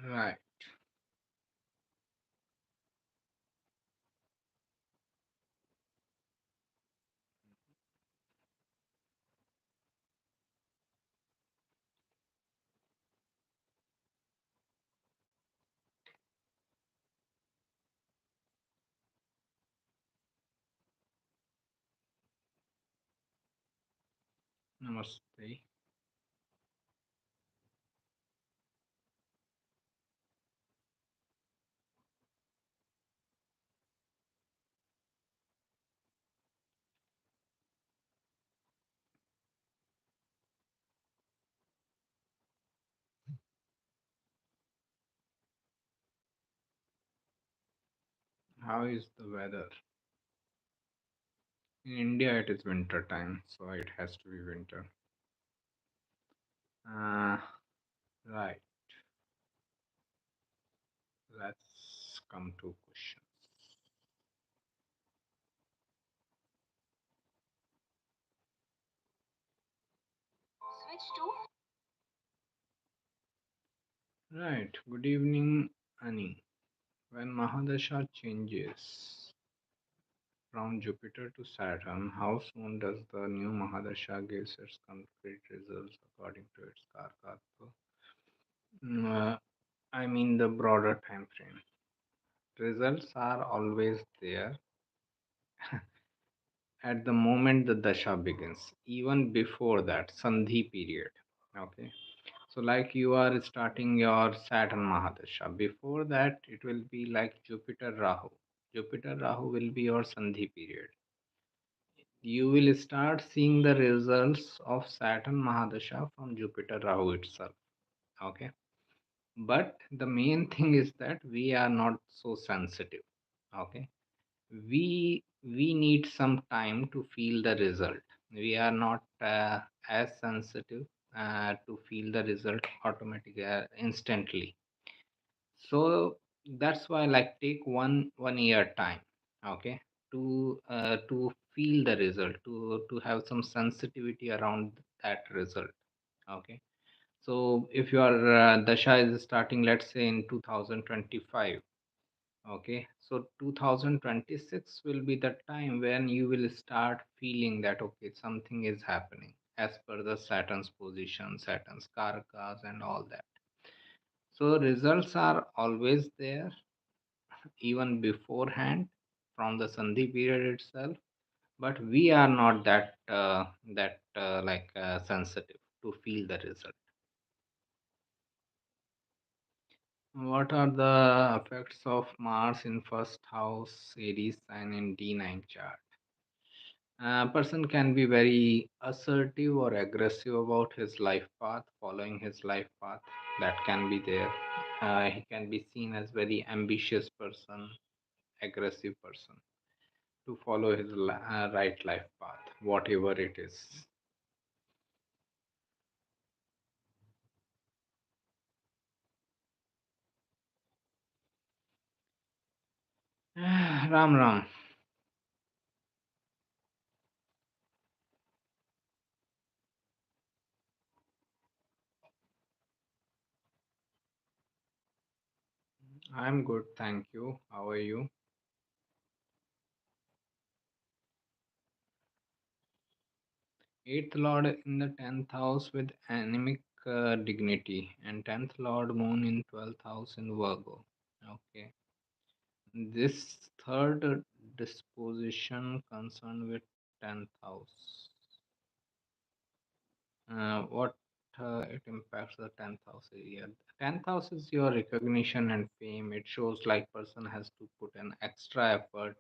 Right. Namaste. How is the weather? In India, it is winter time, so it has to be winter. Uh, right. Let's come to questions. Switch to Right. Good evening, Ani. When Mahadasha changes from Jupiter to Saturn, how soon does the new Mahadasha gives its concrete results according to its Karkatva? I mean the broader time frame. Results are always there at the moment the dasha begins, even before that sandhi period. Okay, so like you are starting your Saturn Mahadasha. Before that, it will be like Jupiter Rahu. Jupiter Rahu will be your sandhi period. You will start seeing the results of Saturn Mahadasha from Jupiter Rahu itself. Okay, but the main thing is that we are not so sensitive. Okay, we need some time to feel the result. We are not as sensitive to feel the result automatically instantly. So that's why like take one year time. Okay, to feel the result, to have some sensitivity around that result. Okay, so if your dasha is starting, let's say in 2025. Okay, so 2026 will be the time when you will start feeling that okay, something is happening as per the Saturn's position, Saturn's karakas, and all that. So, results are always there even beforehand from the Sandhi period itself, but we are not that sensitive to feel the result. What are the effects of Mars in first house Aries sign in D9 chart? A person can be very assertive or aggressive about his life path, following his life path. That can be there. He can be seen as very ambitious person, aggressive person to follow his right life path, whatever it is. Ram Ram, I'm good, thank you. How are you? Eighth Lord in the 10th house with anemic dignity, and 10th Lord Moon in 12th house in Virgo. Okay. This third disposition concerned with 10th house. What it impacts the 10th house area. 10th house is your recognition and fame. It shows like person has to put an extra effort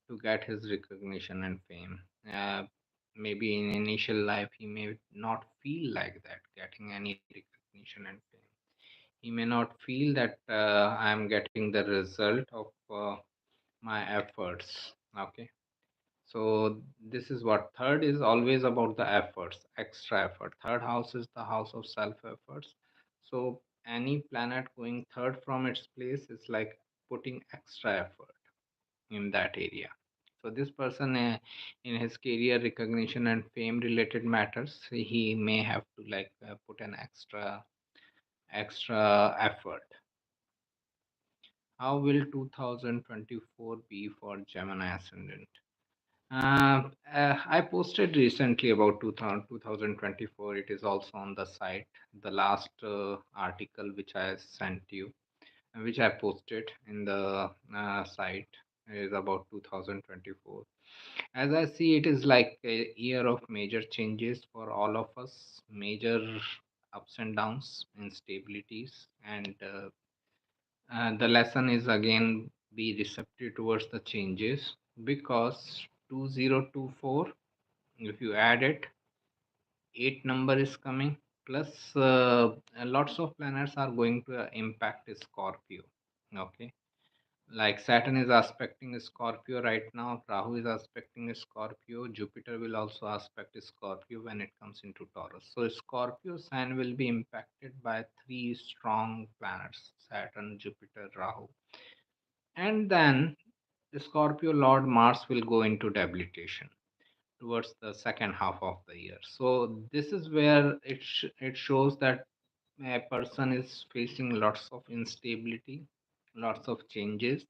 to get his recognition and fame. Maybe in initial life he may not feel like that, getting any recognition and fame. He may not feel that I am getting the result of my efforts. Okay, so this is what third is always about the efforts, extra effort. Third house is the house of self efforts. So any planet going third from its place is like putting extra effort in that area. So this person in his career recognition and fame related matters, he may have to like put an extra effort. How will 2024 be for Gemini Ascendant? I posted recently about 2024. It is also on the site. The last article which I sent you, which I posted in the site, is about 2024. As I see, it is like a year of major changes for all of us, major ups and downs, instabilities, and the lesson is again be receptive towards the changes, because 2024, if you add it, 8 number is coming, plus lots of planets are going to impact Scorpio. Okay, like Saturn is aspecting Scorpio right now, Rahu is aspecting Scorpio, Jupiter will also aspect Scorpio when it comes into Taurus. So Scorpio sign will be impacted by three strong planets: Saturn, Jupiter, Rahu. And then the Scorpio Lord Mars will go into debilitation towards the second half of the year. So this is where it shows that a person is facing lots of instability, lots of changes,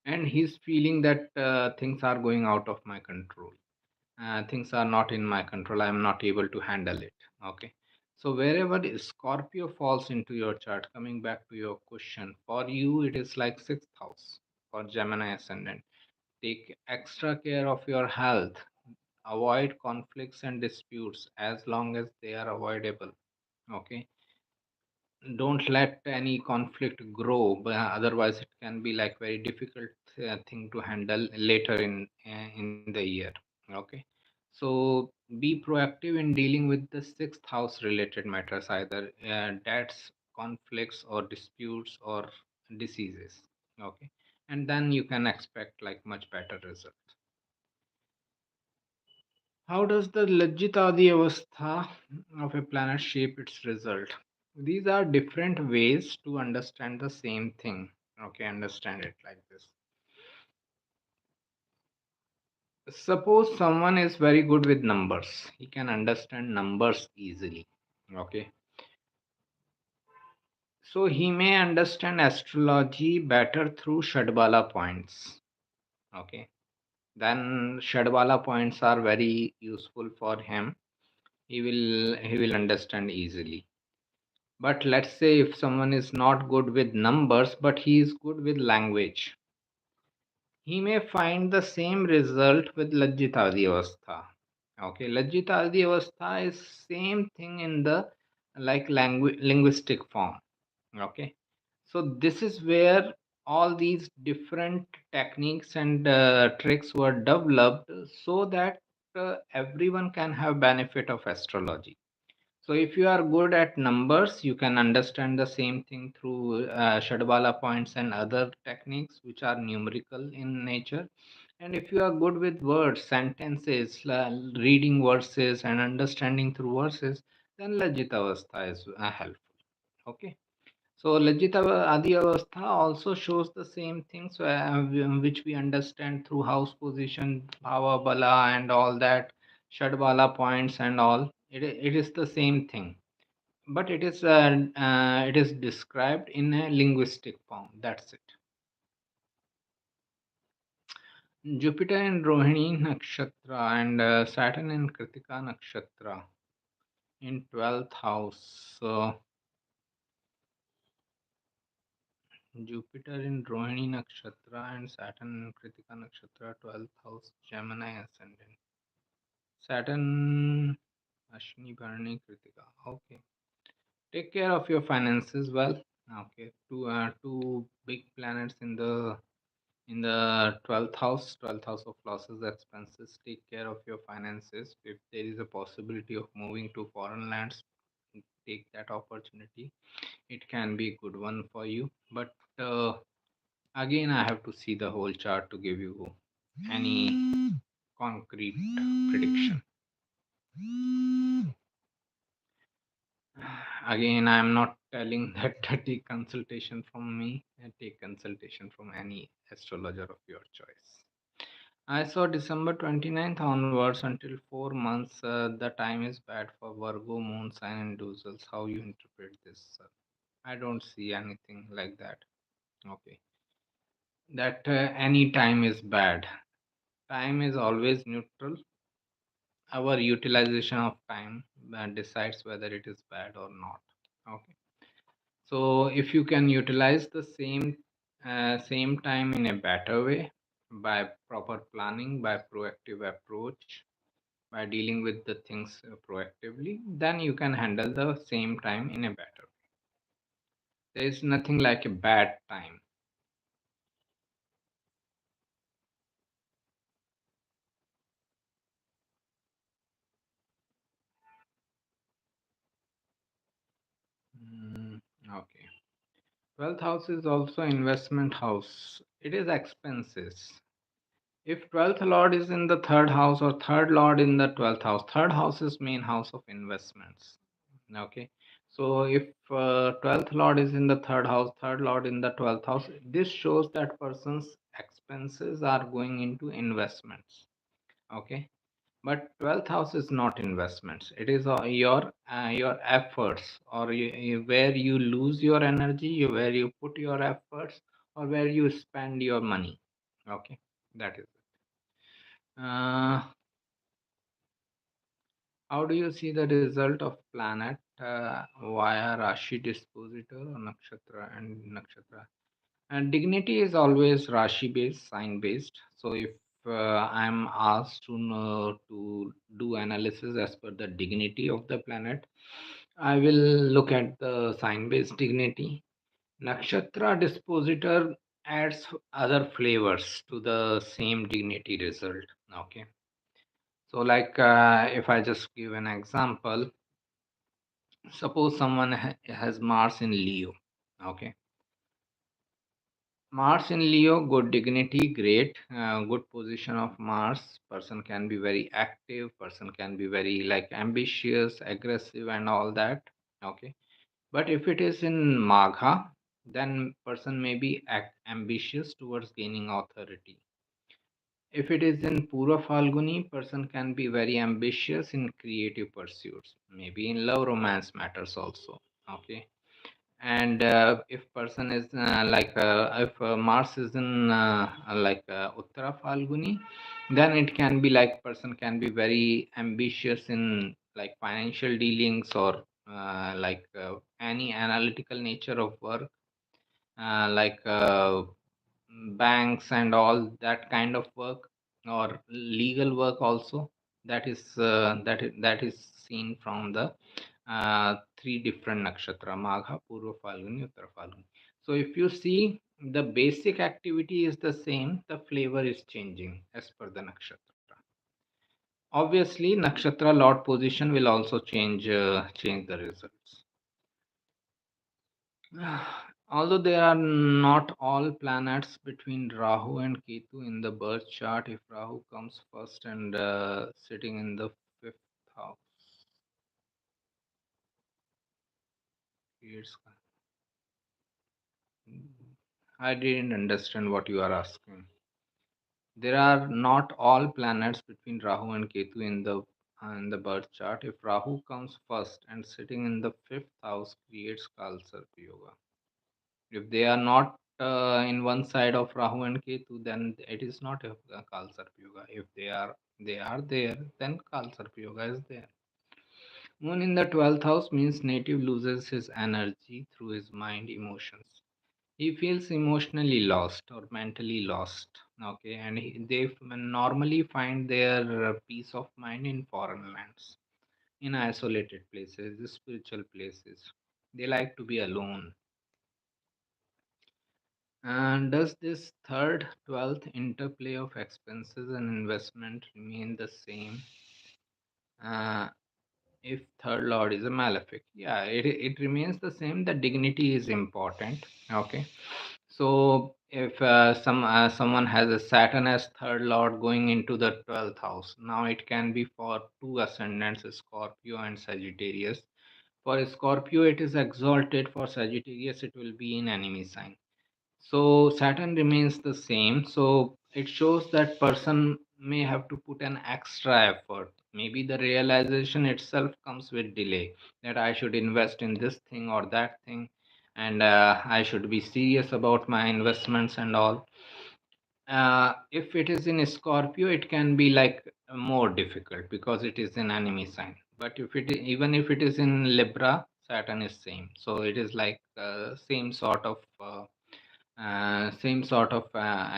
and he's feeling that things are going out of my control. Things are not in my control. I am not able to handle it. Okay. So wherever the Scorpio falls into your chart, coming back to your question, for you it is like sixth house for Gemini ascendant. Take extra care of your health. Avoid conflicts and disputes as long as they are avoidable. Okay, don't let any conflict grow, but otherwise it can be like very difficult thing to handle later in the year. Okay, so be proactive in dealing with the sixth house related matters, either debts, conflicts, or disputes, or diseases. Okay, and then you can expect like much better results. How does the Lajjitadi Avastha of a planet shape its result? These are different ways to understand the same thing. Okay, understand it like this. Suppose someone is very good with numbers, he can understand numbers easily. Okay, so he may understand astrology better through Shadbala points. Okay, then Shadbala points are very useful for him. He will understand easily. But let's say if someone is not good with numbers, but he is good with language, he may find the same result with Lajjita Adhyavastha. Okay, Lajjita Adhyavastha is same thing in the like linguistic form. Okay, so this is where all these different techniques and tricks were developed so that everyone can have benefit of astrology. So if you are good at numbers, you can understand the same thing through Shadbala points and other techniques which are numerical in nature. And if you are good with words, sentences, reading verses and understanding through verses, then Lajjita Avastha is helpful. Okay. So Lajjita Adi Avastha also shows the same thing, so which we understand through house position, Bhava Bala and all that, Shadbala points and all. It is the same thing, but it is described in a linguistic form. That's it. Jupiter in Rohini Nakshatra and Saturn in Kritika Nakshatra in 12th house. So Jupiter in Rohini Nakshatra and Saturn in Kritika Nakshatra, 12th house, Gemini ascendant. Saturn, Ashni, Bharani, Kritika. Okay. Take care of your finances well. Okay. Two big planets in the 12th house, 12th house of losses, expenses. Take care of your finances. If there is a possibility of moving to foreign lands, take that opportunity. It can be a good one for you, but again, I have to see the whole chart to give you any concrete prediction. Again, I am not telling that to take consultation from me. Take consultation from any astrologer of your choice. I saw December 29th onwards until 4 months. The time is bad for Virgo, Moon sign, and individuals. How you interpret this, sir? I don't see anything like that. Okay, that any time is bad. Time is always neutral. Our utilization of time decides whether it is bad or not. Okay, so if you can utilize the same time in a better way, by proper planning, by proactive approach, by dealing with the things proactively, then you can handle the same time in a better way. There is nothing like a bad time. Mm, okay. 12th house is also investment house. It is expenses. If 12th lord is in the third house or third lord in the 12th house, third house is main house of investments. Okay. So if 12th lord is in the third house, third lord in the 12th house, this shows that person's expenses are going into investments. Okay. But 12th house is not investments. It is your efforts, or where you lose your energy, where you put your efforts, or where you spend your money. Okay, that is it. How do you see the result of planet via Rashi dispositor or nakshatra and nakshatra? And dignity is always Rashi based, sign based. So if I'm asked to know, to do analysis as per the dignity of the planet, I will look at the sign based dignity. Nakshatra dispositor adds other flavors to the same dignity result. Okay. So, like if I just give an example, suppose someone has Mars in Leo. Okay. Mars in Leo, good dignity, great, good position of Mars. Person can be very active. Person can be very like ambitious, aggressive, and all that. Okay, but if it is in Magha, then person may be ambitious towards gaining authority. If it is in Pura Falguni, person can be very ambitious in creative pursuits, maybe in love romance matters also. Okay, and if person is if Mars is in Uttara Falguni, then it can be like person can be very ambitious in like financial dealings, or any analytical nature of work, like banks and all that kind of work, or legal work also. That is seen from the three different nakshatra: Magha, Purva Falguni, Uttara Falguni. So if you see, the basic activity is the same, the flavor is changing as per the nakshatra. Obviously, nakshatra lord position will also change the results. Although they are not all planets between Rahu and Ketu in the birth chart, if Rahu comes first and sitting in the fifth house, creates. I didn't understand what you are asking. There are not all planets between Rahu and Ketu in the birth chart. If Rahu comes first and sitting in the fifth house, creates Kalsarpa Yoga. If they are not in one side of Rahu and Ketu, then it is not a Kalsarpa Yoga. If they are there, then Kalsarpa Yoga is there. Moon in the 12th house means native loses his energy through his mind emotions. He feels emotionally lost or mentally lost. Okay, and they normally find their peace of mind in foreign lands, in isolated places, spiritual places. They like to be alone. And does this third, 12th interplay of expenses and investment remain the same uh, if third lord is a malefic? Yeah, it remains the same. The dignity is important. Okay. So if someone has a Saturn as third lord going into the 12th house, now it can be for two ascendants, Scorpio and Sagittarius. For Scorpio, it is exalted. For Sagittarius, it will be in enemy sign. So Saturn remains the same. So it shows that person may have to put an extra effort. Maybe the realization itself comes with delay, that I should invest in this thing or that thing, and I should be serious about my investments and all. If it is in Scorpio, it can be like more difficult because it is an enemy sign. But if even if it is in Libra, Saturn is same. So it is like same sort of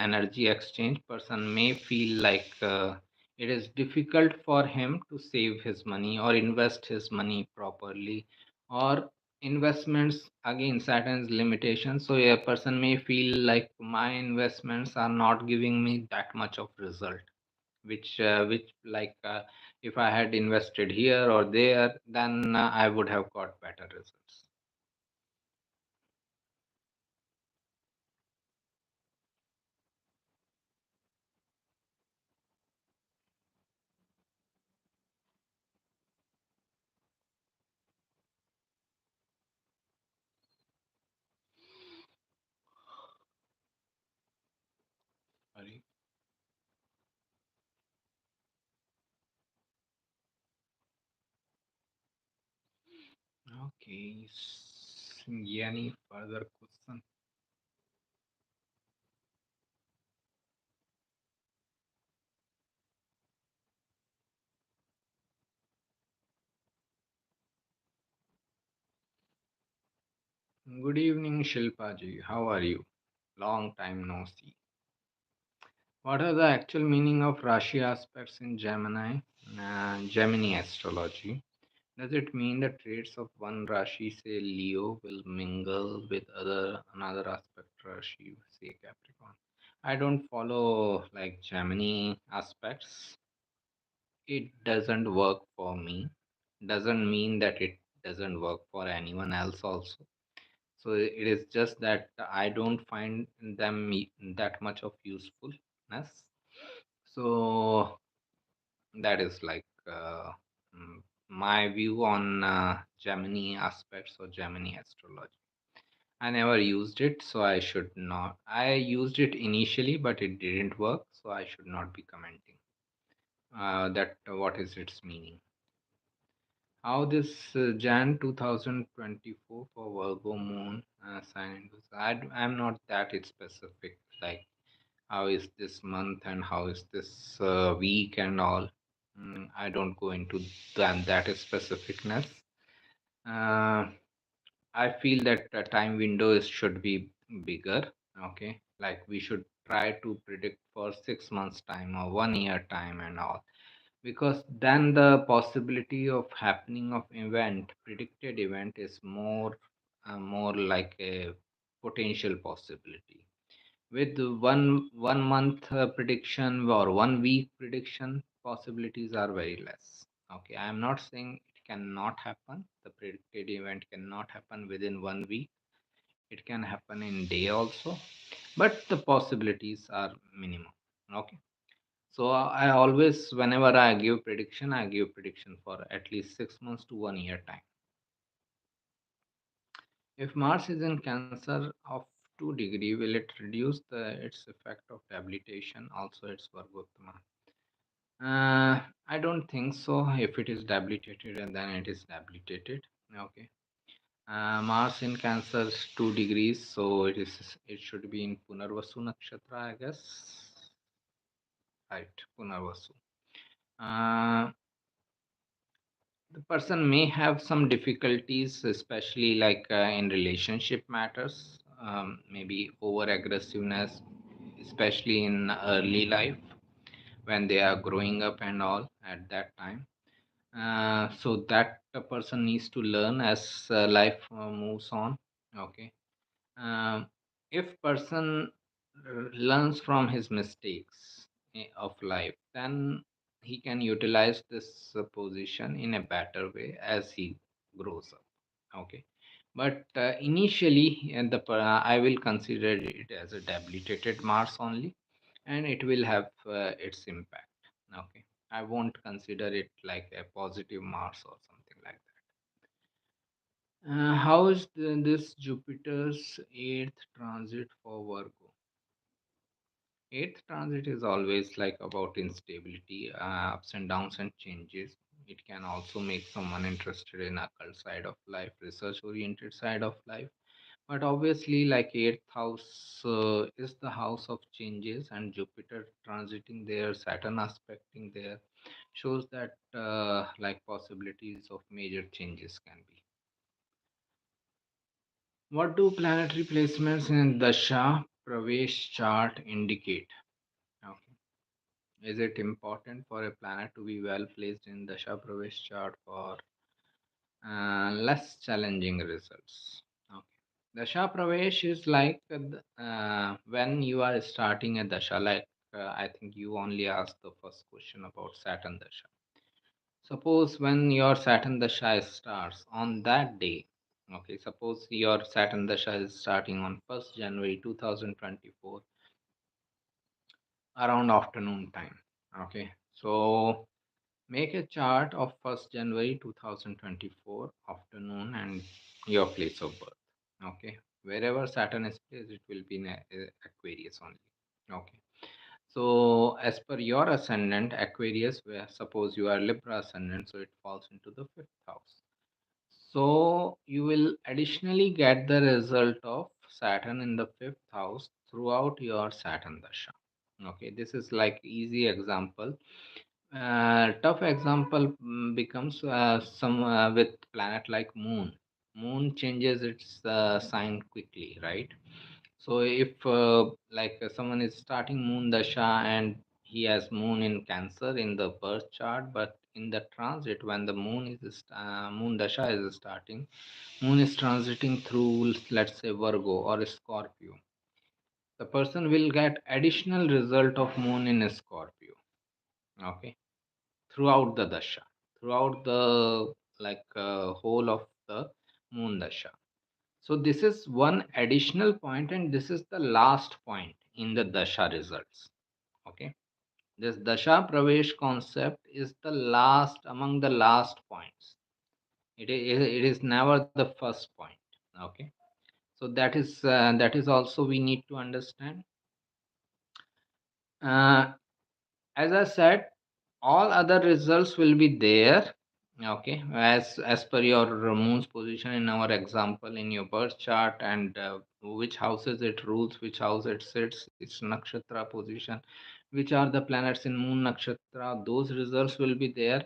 energy exchange. Person may feel like it is difficult for him to save his money or invest his money properly, or investments, again Saturn's limitations. So a person may feel like my investments are not giving me that much of result, which like if I had invested here or there, then I would have got better results. Sorry. Okay. Any further question? Good evening, Shilpa ji. How are you? Long time no see. What are the actual meaning of Rashi aspects in Gemini astrology? Does it mean the traits of one Rashi, say Leo, will mingle with another aspect Rashi, say Capricorn? I don't follow like Gemini aspects. It doesn't work for me. Doesn't mean that it doesn't work for anyone else also. So it is just that I don't find them that much of usefulness. So that is like my view on Gemini aspects or Gemini astrology. I never used it, so I should not. I used it initially, but it didn't work, so I should not be commenting. That what is its meaning? How this Jan 2024 for Virgo moon sign? I'm not that specific. Like how is this month and how is this week and all. I don't go into that specificness. Uh, I feel that the time windows should be bigger. Okay, like we should try to predict for 6 months time or 1 year time and all, because then the possibility of happening of event, predicted event, is more like a potential possibility. With one month prediction or 1 week prediction, possibilities are very less. Okay, I am not saying it cannot happen. The predicted event cannot happen within 1 week. It can happen in day also, but the possibilities are minimum. Okay, so I always, whenever I give prediction, I give prediction for at least 6 months to 1 year time. If Mars is in Cancer of 2 degree, will it reduce its effect of debilitation? Also, it's Vargottama. I don't think so. If it is debilitated, and then it is debilitated. Okay. Mars in Cancer 2 degrees, so it should be in Punarvasu nakshatra, I guess. Right, Punarvasu. Uh, the person may have some difficulties, especially like in relationship matters, maybe over aggressiveness, especially in early life when they are growing up and all at that time. So that a person needs to learn as life moves on. Okay. um, if person learns from his mistakes of life, then he can utilize this position in a better way as he grows up. Okay, but initially, I will consider it as a debilitated Mars only, and it will have its impact. Okay, I won't consider it like a positive Mars or something like that. How is this Jupiter's eighth transit for Virgo? Eighth transit is always like about instability, ups and downs, and changes. It can also make someone interested in occult side of life, research oriented side of life. But obviously, like eighth house is the house of changes, and Jupiter transiting there, Saturn aspecting there, shows that like possibilities of major changes can be. What do planetary placements in Dasha Pravesh chart indicate? Okay. Is it important for a planet to be well placed in Dasha Pravesh chart for less challenging results? Okay. Dasha Pravesh is like when you are starting a Dasha, like I think you only asked the first question about Saturn Dasha. Suppose when your Saturn Dasha starts on that day, okay, suppose your Saturn Dasha is starting on 1st January 2024 around afternoon time. Okay, so make a chart of 1st January 2024 afternoon and your place of birth. Okay, wherever Saturn is placed, it will be in Aquarius only. Okay, so as per your ascendant, Aquarius, where suppose you are Libra ascendant, so it falls into the fifth house. So you will additionally get the result of Saturn in the fifth house throughout your Saturn Dasha. Okay, this is like easy example. Tough example becomes some with planet like Moon. Moon changes its sign quickly, right? So if like someone is starting Moon Dasha and he has Moon in Cancer in the birth chart, but in the transit when the Moon Dasha is starting, Moon is transiting through, let's say, Virgo or Scorpio. The person will get additional result of Moon in Scorpio. Okay, throughout the dasha, throughout the like whole of the Moon Dasha. So this is one additional point, and this is the last point in the Dasha results. Okay, this Dasha Pravesh concept is the last among the last points. It is never the first point. Okay, so that is also we need to understand. Uh, as I said, all other results will be there. Okay, as per your moon's position in our example in your birth chart, and which houses it rules, which house it sits, its nakshatra position, which are the planets in moon nakshatra, those results will be there.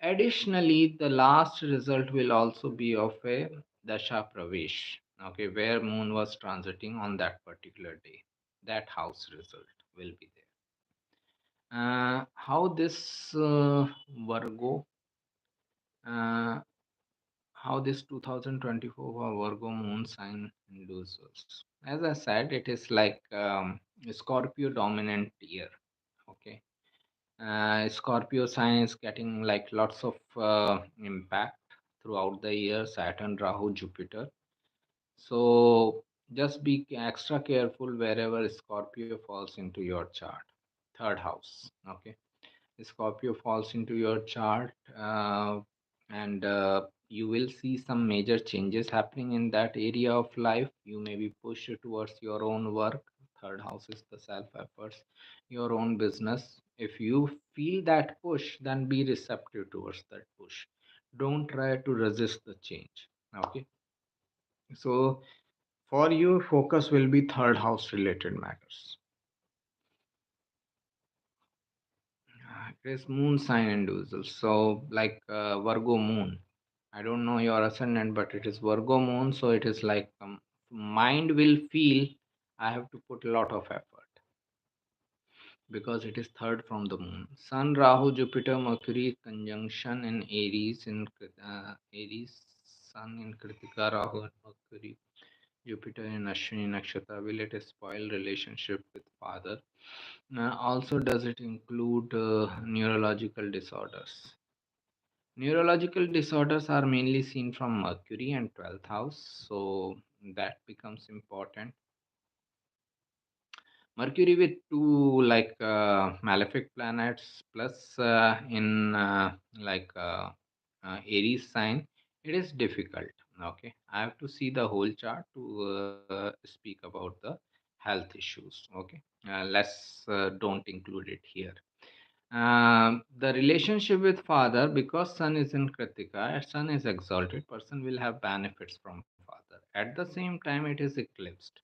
Additionally, the last result will also be of a dasha pravesh, okay, where moon was transiting on that particular day. That house result will be there. How this Virgo, uh, how this 2024 Virgo moon sign induces us. As I said, it is like Scorpio dominant year. Okay, Scorpio sign is getting like lots of impact throughout the year. Saturn, Rahu, Jupiter. So just be extra careful wherever Scorpio falls into your chart. Third house. Okay, Scorpio falls into your chart, and you will see some major changes happening in that area of life. You may be pushed towards your own work. Third house is the self efforts, your own business. If you feel that push, then be receptive towards that push. Don't try to resist the change. Okay. So for you, focus will be third house related matters. It is moon sign individual. So, like Virgo moon. I don't know your ascendant, but it is Virgo moon. So, it is like mind will feel I have to put a lot of effort because it is third from the moon. Sun, Rahu, Jupiter, Mercury conjunction in Aries, Aries, Sun in Kritika, Rahu, and Mercury, Jupiter in Ashwini Nakshatra. Will it spoil relationship with father? Also, does it include neurological disorders? Neurological disorders are mainly seen from Mercury and 12th house, so that becomes important. Mercury with two like malefic planets plus in like Aries sign, it is difficult. Okay, I have to see the whole chart to speak about the health issues. Okay, don't include it here. The relationship with father, because sun is in Kritika, sun is exalted, person will have benefits from father. father. At the same time, it is eclipsed.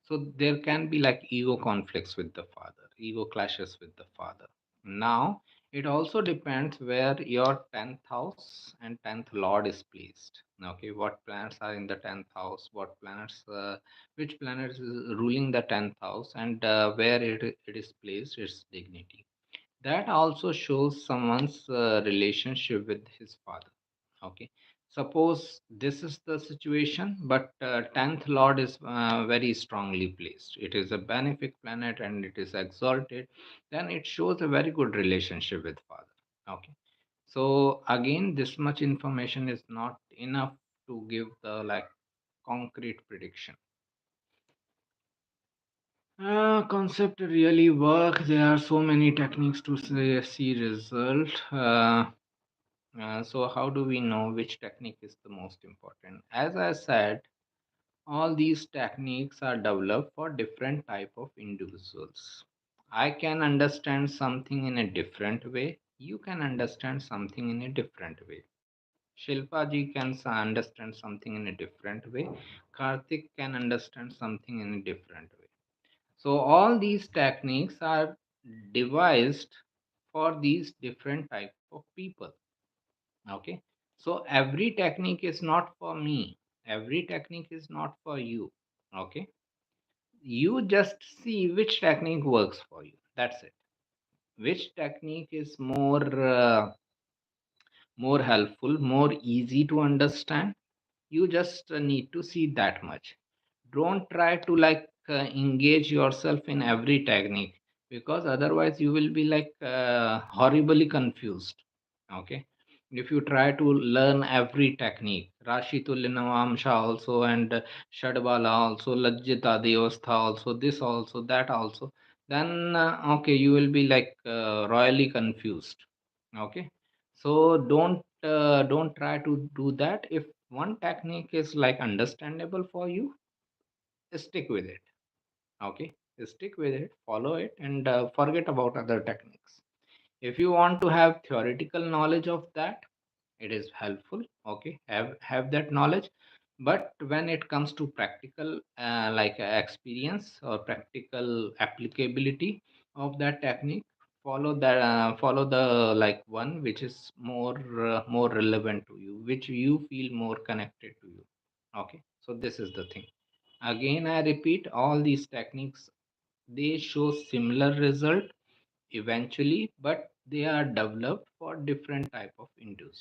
So there can be like ego conflicts with the father, ego clashes with the father. Now, it also depends where your 10th house and 10th lord is placed. Okay, what planets are in the 10th house, what planets, which planet is ruling the 10th house, and where it is placed, its dignity. That also shows someone's relationship with his father. Okay, suppose this is the situation, but 10th lord is very strongly placed, it is a benefic planet and it is exalted, then it shows a very good relationship with father. Okay, so again, this much information is not enough to give the like concrete prediction. Concept really work. There are so many techniques to see result. So how do we know which technique is the most important? As I said, all these techniques are developed for different type of individuals. I can understand something in a different way. You can understand something in a different way. Shilpa ji can understand something in a different way. Karthik can understand something in a different way. So all these techniques are devised for these different type of people. Okay, so every technique is not for me, every technique is not for you. Okay, you just see which technique works for you, that's it. Which technique is more helpful, more easy to understand, you just need to see that much. Don't try to like engage yourself in every technique, because otherwise you will be like horribly confused. Okay, if you try to learn every technique, rashi tulinavamsha also, and shadbala also, lajjita devastha also, this also, that also, then okay, you will be like royally confused. Okay, so don't try to do that. If one technique is like understandable for you, stick with it. Okay, stick with it, follow it, and forget about other techniques. If you want to have theoretical knowledge of that, it is helpful. Okay, have that knowledge. But when it comes to practical experience or practical applicability of that technique, follow the like one which is more relevant to you, which you feel more connected to you. Okay, so this is the thing. Again, I repeat, all these techniques, they show similar result eventually, but they are developed for different type of individuals.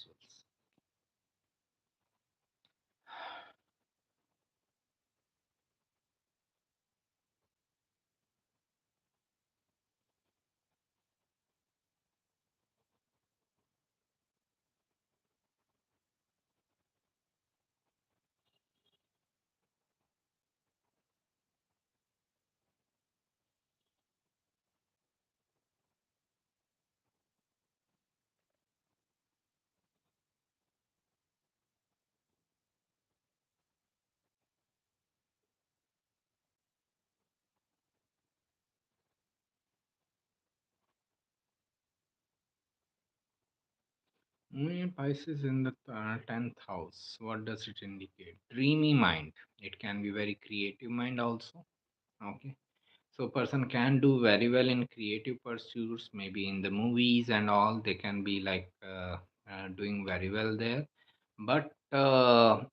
Moon in Pisces in the 10th house. What does it indicate? Dreamy mind. It can be very creative mind also. Okay. So person can do very well in creative pursuits, maybe in the movies and all. They can be like doing very well there. But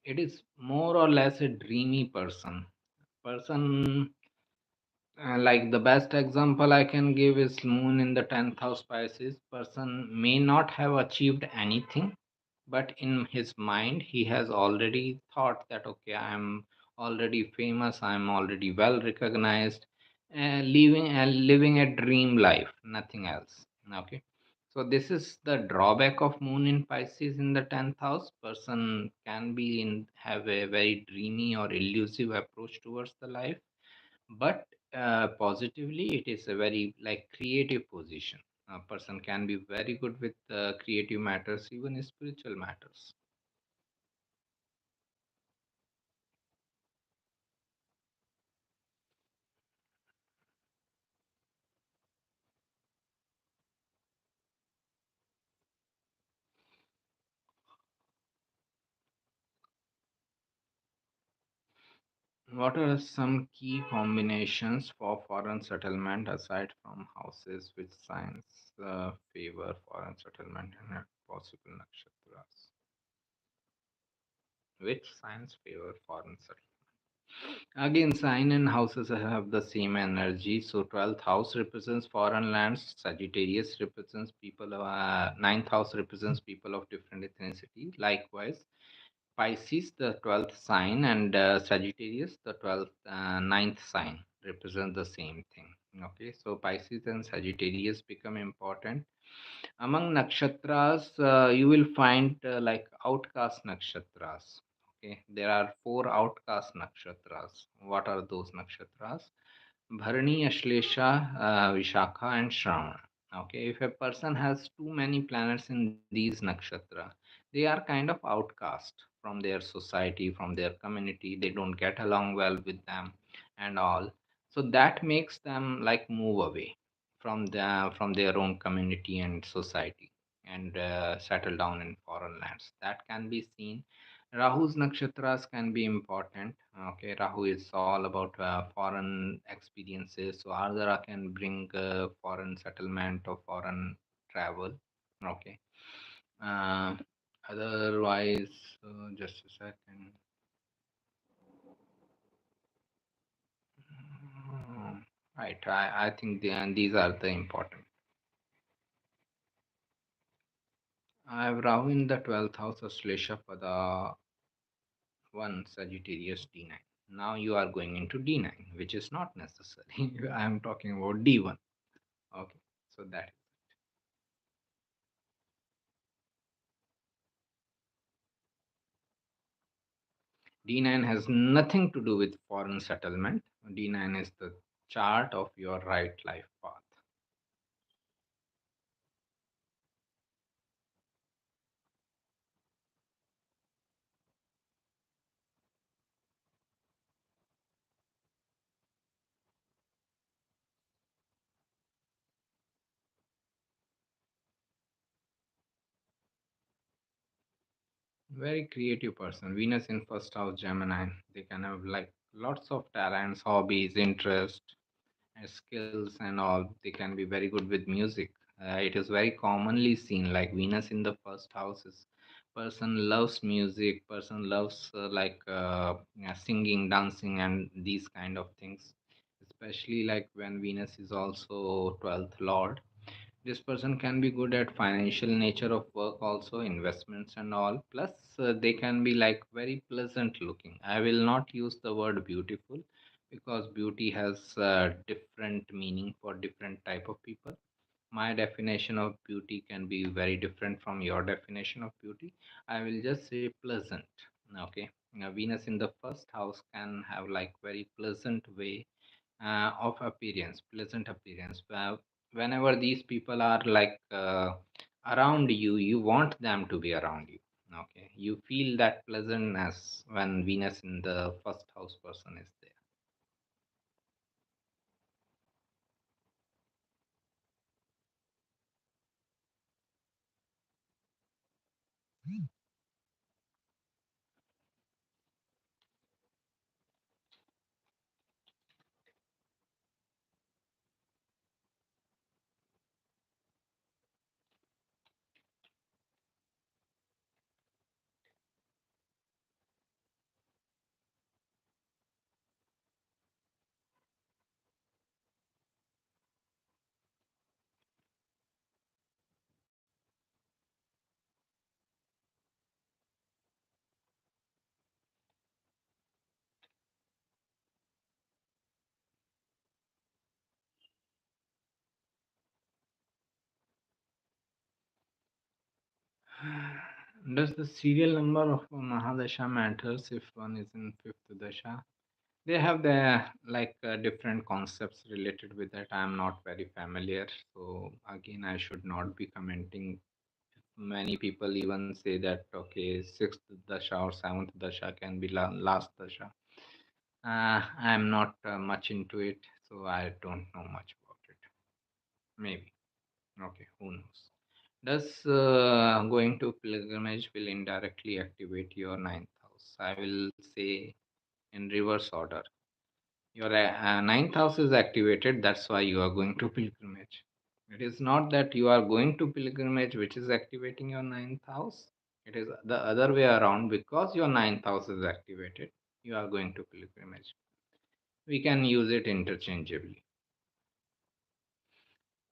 it is more or less a dreamy person. Person like the best example I can give is Moon in the 10th house Pisces. Person may not have achieved anything, but in his mind, he has already thought that, okay, I'm already famous, I'm already well recognized, living a dream life, nothing else. Okay. So this is the drawback of Moon in Pisces in the 10th house. Person can be in have a very dreamy or elusive approach towards the life, but positively it is a very like creative position. A person can be very good with creative matters, even spiritual matters. What are some key combinations for foreign settlement aside from houses? Which signs favor foreign settlement and possible nakshatras? Which signs favor foreign settlement? Again, sign and houses have the same energy. So 12th house represents foreign lands. Sagittarius represents people. Ninth house represents people of different ethnicity. Likewise, Pisces, the 12th sign, and Sagittarius, the 12th, ninth sign, represent the same thing. Okay, so Pisces and Sagittarius become important. Among nakshatras, you will find like outcast nakshatras. Okay, there are four outcast nakshatras. What are those nakshatras? Bharani, Ashlesha, Vishakha, and Shravan. Okay, if a person has too many planets in these nakshatra, they are kind of outcast from their society, from their community. They don't get along well with them, and all. So that makes them like move away from their own community and society, and settle down in foreign lands. That can be seen. Rahu's nakshatras can be important. Okay, Rahu is all about foreign experiences. So Ardhara can bring foreign settlement or foreign travel. Okay. Uh, Otherwise, just a second. Right, I think these are the important. I have Rahu in the 12th house of Shlesha Pada 1 Sagittarius D9. Now you are going into D9, which is not necessary. I am talking about D1. Okay, so that D9 has nothing to do with foreign settlement. D9 is the chart of your right life path. Very creative person. Venus in first house, Gemini. They can have like lots of talents, hobbies, interests, skills, and all. They can be very good with music. It is very commonly seen like Venus in the first house is person loves music, person loves singing, dancing, and these kind of things. Especially like when Venus is also 12th lord, this person can be good at financial nature of work also, investments and all. Plus they can be like very pleasant looking. I will not use the word beautiful because beauty has different meaning for different type of people. My definition of beauty can be very different from your definition of beauty. I will just say pleasant. Okay, now Venus in the first house can have like very pleasant way of appearance, pleasant appearance. Whenever these people are around you, you want them to be around you. Okay, you feel that pleasantness when Venus in the first house person is there. Does the serial number of a Mahadasha matters if one is in fifth dasha? They have the different concepts related with that. I am not very familiar, so again I should not be commenting. Many people even say that okay, sixth dasha or seventh dasha can be last dasha. I am not much into it, so I don't know much about it. Maybe. Okay, who knows? Does going to pilgrimage will indirectly activate your ninth house? I will say in reverse order. Your ninth house is activated, that's why you are going to pilgrimage. It is not that you are going to pilgrimage which is activating your ninth house. It is the other way around. Because your ninth house is activated, you are going to pilgrimage. We can use it interchangeably.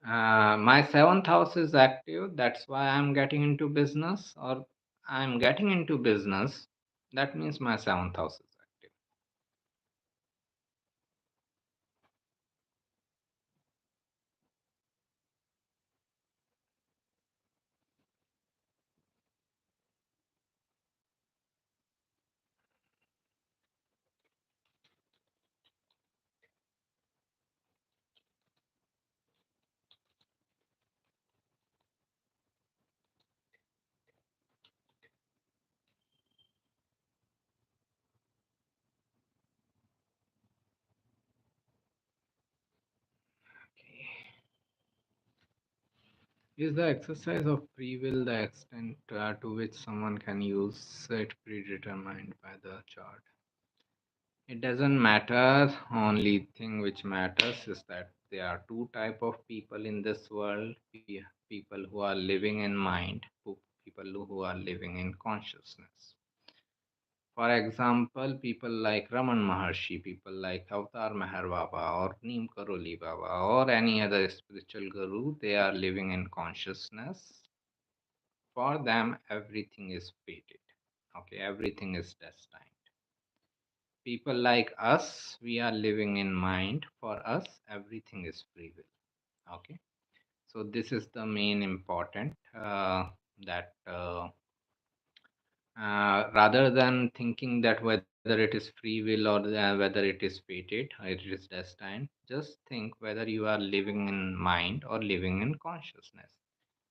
My seventh house is active, that's why I'm getting into business, or I'm getting into business. That means my seventh house is active. Okay. Is the exercise of free will the extent to which someone can use it predetermined by the chart? It doesn't matter. Only thing which matters is that there are two type of people in this world: people who are living in mind, people who are living in consciousness. For example, people like Raman Maharshi, people like Avatar Meher Baba or Neem Karoli Baba or any other spiritual guru, they are living in consciousness. For them, everything is fated. Okay, everything is destined. People like us, we are living in mind. For us, everything is free will. Okay, so this is the main important that rather than thinking that whether it is free will or whether it is fated or it is destined, just think whether you are living in mind or living in consciousness.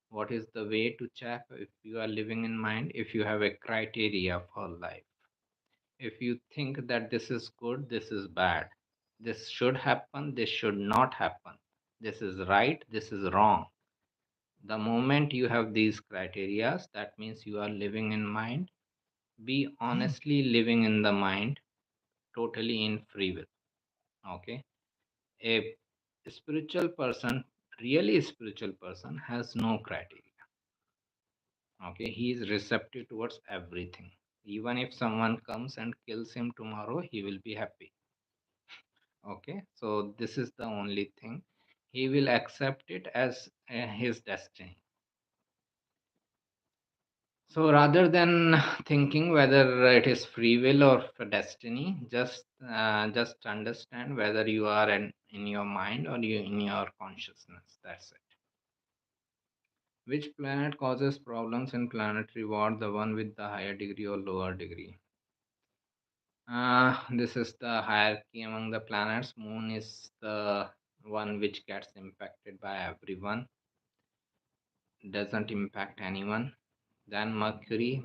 What is the way to check if you are living in mind? If you have a criteria for life, if you think that this is good, this is bad, this should happen, this should not happen, this is right, this is wrong. The moment you have these criteria, that means you are living in mind. Be honestly living in the mind, totally in free will. Okay, a spiritual person, really spiritual person, has no criteria. Okay, he is receptive towards everything. Even if someone comes and kills him tomorrow, he will be happy. Okay, so this is the only thing. He will accept it as his destiny. So rather than thinking whether it is free will or destiny, just understand whether you are in your mind or you in your consciousness. That's it. Which planet causes problems in planetary war? The one with the higher degree or lower degree? This is the hierarchy among the planets. Moon is the one which gets impacted by everyone, doesn't impact anyone. Then Mercury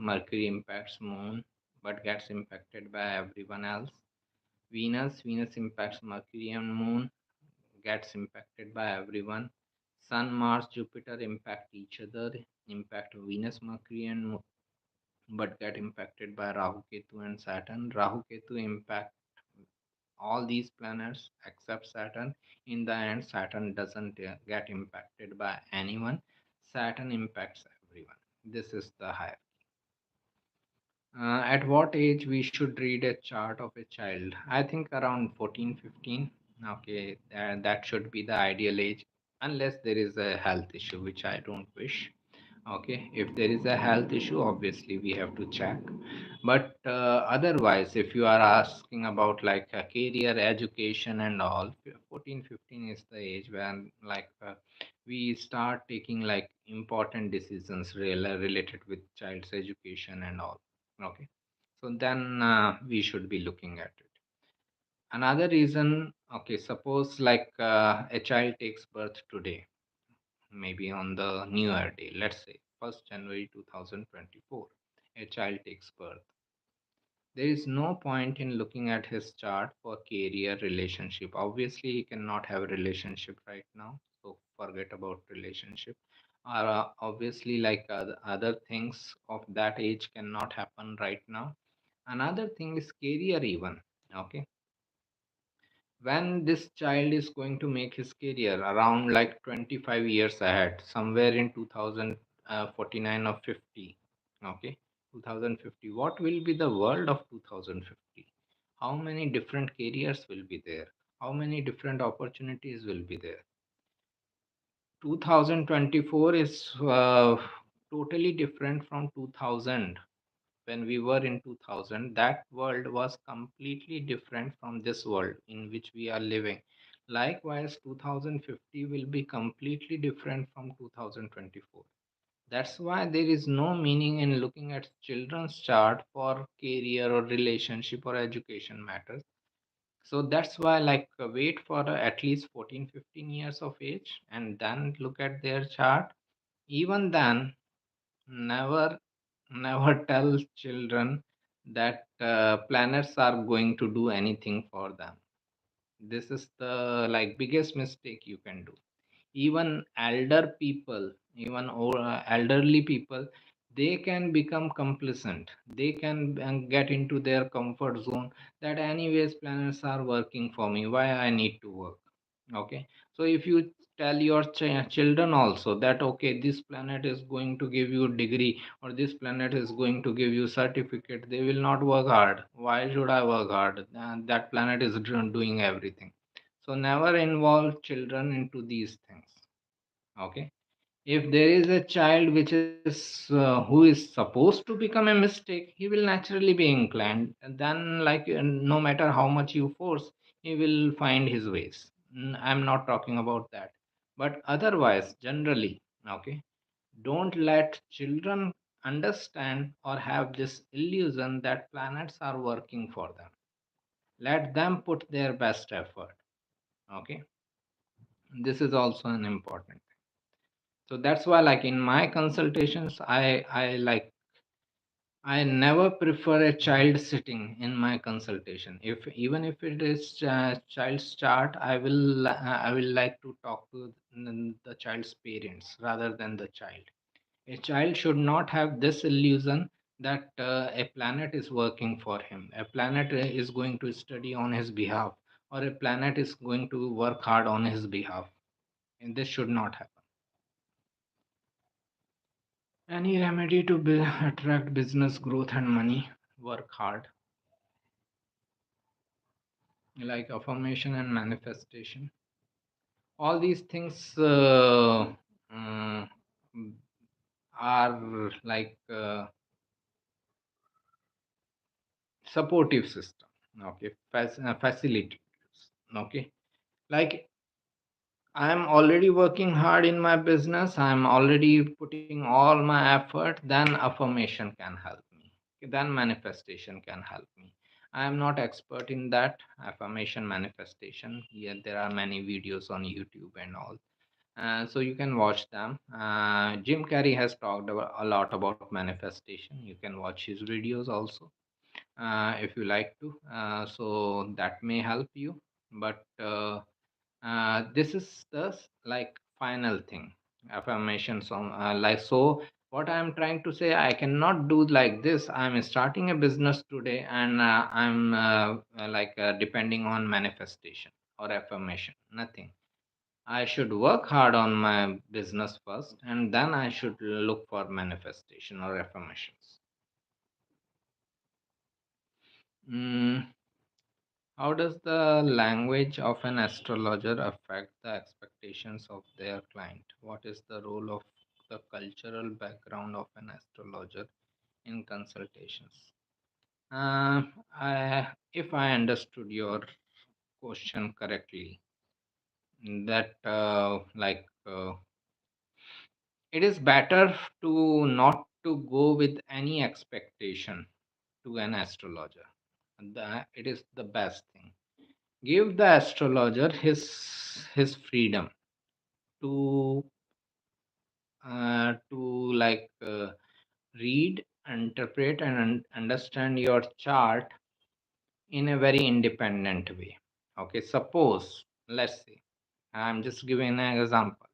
impacts Moon but gets impacted by everyone else. Venus impacts Mercury and Moon, gets impacted by everyone. Sun, Mars, Jupiter impact each other, impact Venus, Mercury, and but get impacted by Rahu, Ketu, and Saturn. Rahu, Ketu impact all these planets except Saturn. In the end, Saturn doesn't get impacted by anyone. Saturn impacts everyone. This is the hierarchy. At what age we should read a chart of a child? I think around 14, 15. Okay, that should be the ideal age, unless there is a health issue, which I don't wish. Okay, if there is a health issue, obviously we have to check. But otherwise, if you are asking about like a career, education, and all, 14, 15 is the age when like we start taking like important decisions related with child's education and all. Okay, so then we should be looking at it. Another reason, okay, suppose like a child takes birth today, maybe on the New Year day, let's say 1st January 2024, a child takes birth. There is no point in looking at his chart for career relationship. Obviously, he cannot have a relationship right now, so forget about relationship. Obviously, like other things of that age cannot happen right now. Another thing is career even. Okay, when this child is going to make his career around like 25 years ahead, somewhere in 2049 or 50. Okay, 2050, what will be the world of 2050? How many different careers will be there? How many different opportunities will be there? 2024 is totally different from 2000. When we were in 2000, that world was completely different from this world in which we are living. Likewise, 2050 will be completely different from 2024. That's why there is no meaning in looking at children's chart for career or relationship or education matters. So that's why, like, wait for at least 14, 15 years of age and then look at their chart. Even then, never, never tell children that planets are going to do anything for them. This is the like biggest mistake you can do. Even elder people, even elderly people, they can become complacent. They can get into their comfort zone that anyways planets are working for me, why I need to work. Okay, so if you tell your children also that okay, this planet is going to give you degree or this planet is going to give you certificate, they will not work hard. Why should I work hard? That planet is doing everything. So never involve children into these things. Okay, if there is a child which is who is supposed to become a mistake, he will naturally be inclined, and then like no matter how much you force, he will find his ways. I'm not talking about that, but otherwise generally, okay, don't let children understand or have this illusion that planets are working for them. Let them put their best effort. Okay, this is also an important. So that's why like in my consultations, I never prefer a child sitting in my consultation. If even if it is child's chart, I will like to talk to the child's parents rather than the child. A child should not have this illusion that a planet is working for him, a planet is going to study on his behalf, or a planet is going to work hard on his behalf, and this should not happen. Any remedy to attract business growth and money? Work hard, like affirmation and manifestation. All these things mm, are like supportive system. Okay, facilitators. Okay, like I'm already working hard in my business. I'm already putting all my effort. Then affirmation can help me. Then manifestation can help me. I am not expert in that affirmation manifestation. Yeah, there are many videos on YouTube and all. So you can watch them. Jim Carrey has talked a lot about manifestation. You can watch his videos also if you like to. So that may help you. But this is the like final thing, affirmations on like so. What I'm trying to say, I cannot do like this. I'm starting a business today, and I'm depending on manifestation or affirmation. Nothing. I should work hard on my business first, and then I should look for manifestation or affirmations. Mm, how does the language of an astrologer affect the expectations of their client? What is the role of the cultural background of an astrologer in consultations? If I understood your question correctly, that it is better to not to go with any expectation to an astrologer. It is the best thing. Give the astrologer his freedom to read, interpret, and understand your chart in a very independent way. Okay, suppose, let's say, I'm just giving an example.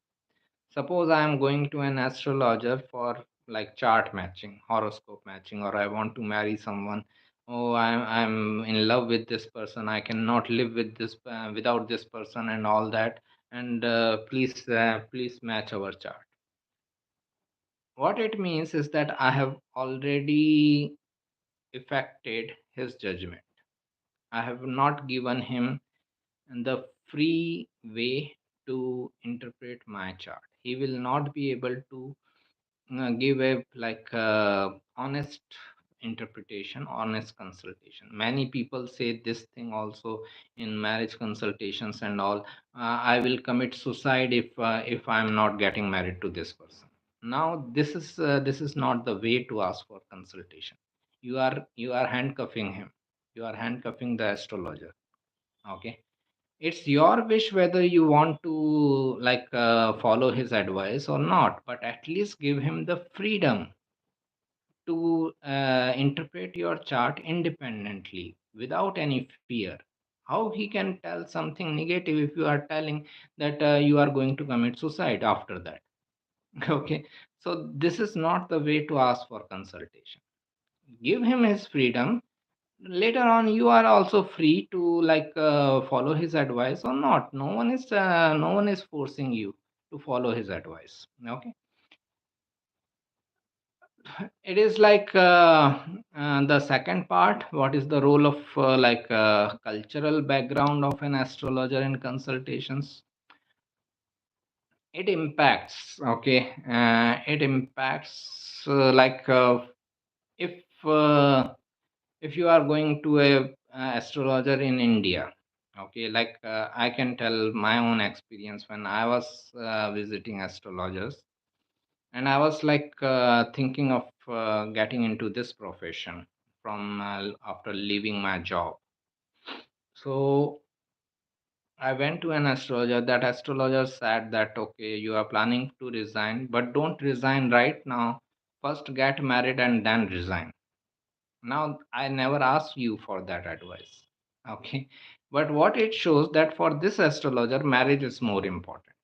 Suppose I am going to an astrologer for like chart matching, horoscope matching, or I want to marry someone oh, I'm in love with this person, I cannot live with this without this person and all that, and please match our chart. What it means is that I have already affected his judgment. I have not given him the free way to interpret my chart. He will not be able to give a honest interpretation, honest consultation. Many people say this thing also in marriage consultations and all. I will commit suicide if I'm not getting married to this person. Now this is not the way to ask for consultation. You are handcuffing him. You are handcuffing the astrologer. Okay, it's your wish whether you want to follow his advice or not, but at least give him the freedom to interpret your chart independently without any fear. How he can tell something negative if you are telling that you are going to commit suicide after that? Okay, so this is not the way to ask for consultation. Give him his freedom. Later on you are also free to follow his advice or not. No one is forcing you to follow his advice. Okay, it is the second part. What is the role of cultural background of an astrologer in consultations? It impacts. Okay, it impacts if uh, if you are going to a astrologer in India. Okay, I can tell my own experience when I was visiting astrologers, and I was thinking of getting into this profession from after leaving my job. So I went to an astrologer. That astrologer said that okay, you are planning to resign, but don't resign right now. First get married and then resign. Now I never asked you for that advice. Okay, but what it shows that for this astrologer, marriage is more important.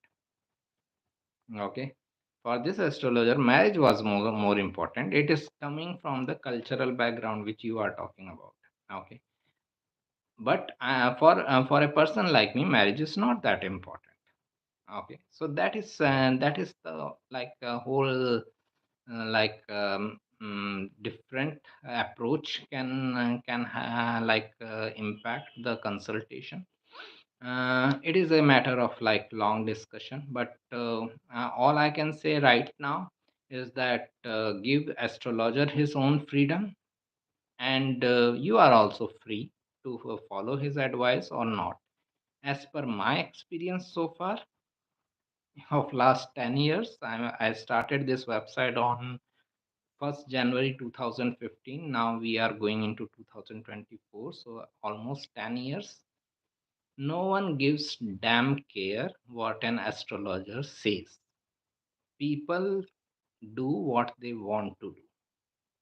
Okay, for this astrologer, marriage was more important. It is coming from the cultural background which you are talking about. Okay, but for a person like me, marriage is not that important. Okay, so that is the whole different approach can impact the consultation. It is a matter of long discussion, but all I can say right now is that give astrologer his own freedom, and you are also free to follow his advice or not. As per my experience so far of last 10 years, I started this website on 1st January 2015. Now we are going into 2024, so almost 10 years. No one gives damn care what an astrologer says. People do what they want to do.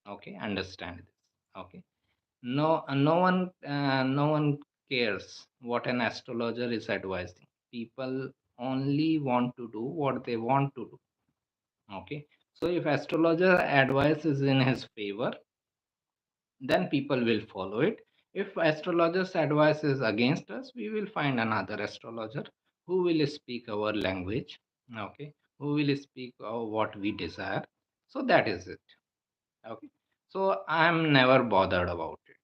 Okay, understand this. Okay, no one cares what an astrologer is advising. People only want to do what they want to do. Okay, so if astrologer advice is in his favor, then people will follow it. If astrologer's advice is against us, we will find another astrologer who will speak our language, okay, who will speak what we desire. So that is it. Okay, so I'm never bothered about it,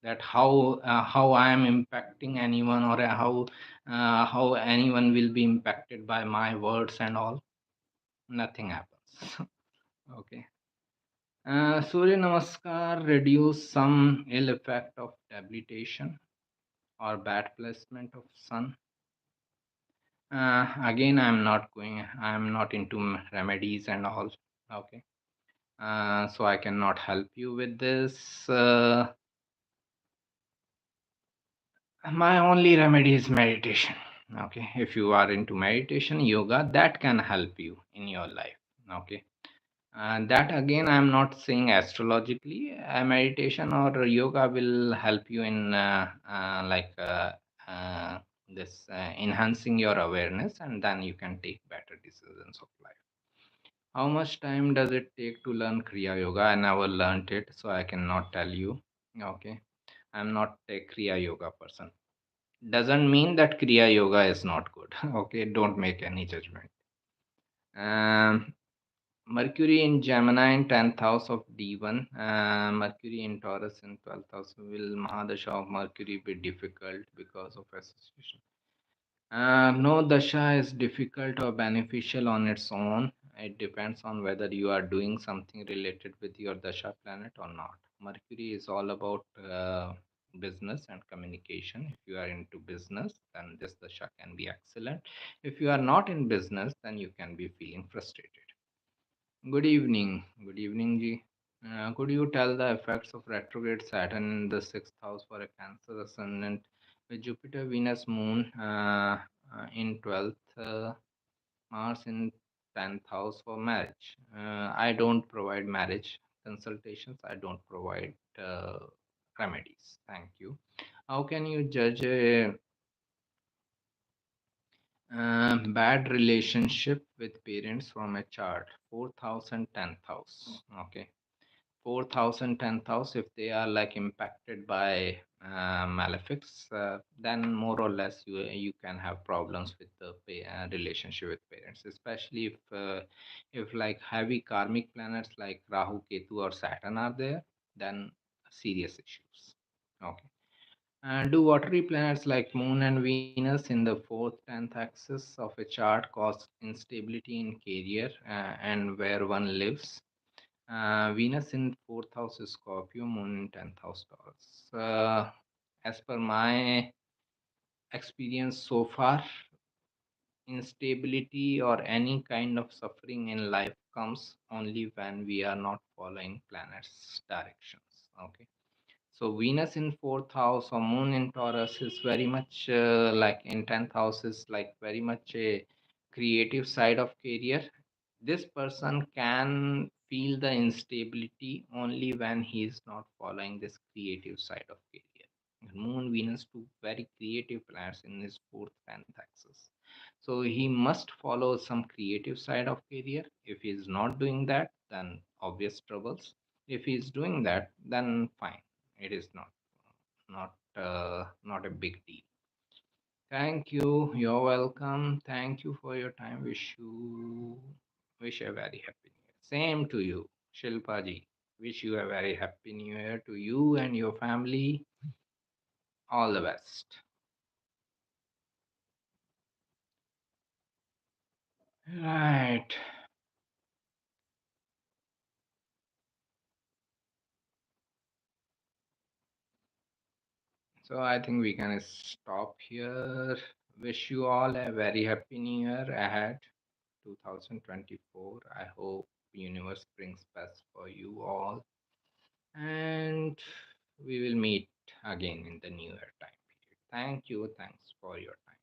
that how I am impacting anyone, or how anyone will be impacted by my words and all. Nothing happens. Okay. Surya Namaskar reduce some ill effect of debilitation or bad placement of sun. Again, I'm not into remedies and all. Okay. So I cannot help you with this. My only remedy is meditation. Okay. If you are into meditation, yoga, that can help you in your life. Okay. That again, I'm not saying astrologically. Meditation or yoga will help you in uh, this enhancing your awareness, and then you can take better decisions of life. How much time does it take to learn Kriya Yoga? I never learned it, so I cannot tell you. Okay, I'm not a Kriya Yoga person. Doesn't mean that Kriya Yoga is not good. Okay, don't make any judgment. Um, Mercury in Gemini in 10th house of D1, Mercury in Taurus in 12th house. Will Mahadasha of Mercury be difficult because of association? No dasha is difficult or beneficial on its own. It depends on whether you are doing something related with your dasha planet or not. Mercury is all about business and communication. If you are into business, then this dasha can be excellent. If you are not in business, then you can be feeling frustrated. Good evening. Good evening, Ji. Could you tell the effects of retrograde Saturn in the sixth house for a Cancer ascendant with Jupiter, Venus, Moon in 12th, Mars in 10th house for marriage? I don't provide marriage consultations, I don't provide remedies. Thank you. How can you judge a bad relationship with parents from a chart? 4th house and 10th house. Okay. 4,000, 10,000, if they are like impacted by malefics, then more or less you can have problems with the relationship with parents, especially if like heavy karmic planets like Rahu, Ketu, or Saturn are there, then serious issues. Okay. Do watery planets like Moon and Venus in the fourth, 10th axis of a chart cause instability in career and where one lives? Venus in fourth house is Scorpio, Moon in 10th house Taurus. As per my experience so far, instability or any kind of suffering in life comes only when we are not following planets' directions. Okay, so Venus in fourth house or Moon in Taurus is very much like in 10th house is like very much a creative side of career. This person can feel the instability only when he is not following this creative side of career. Moon, Venus, two very creative planets in his fourth, 10th axis. So he must follow some creative side of career. If he is not doing that, then obvious troubles. If he is doing that, then fine. It is not a big deal. Thank you. You're welcome. Thank you for your time. Wish a very happy new year. Same to you, Shilpa ji. Wish you a very happy new year to you and your family. All the best. Right. So I think we can stop here. Wish you all a very happy new year ahead, 2024. I hope universe brings best for you all, and we will meet again in the new year time period. Thank you. Thanks for your time.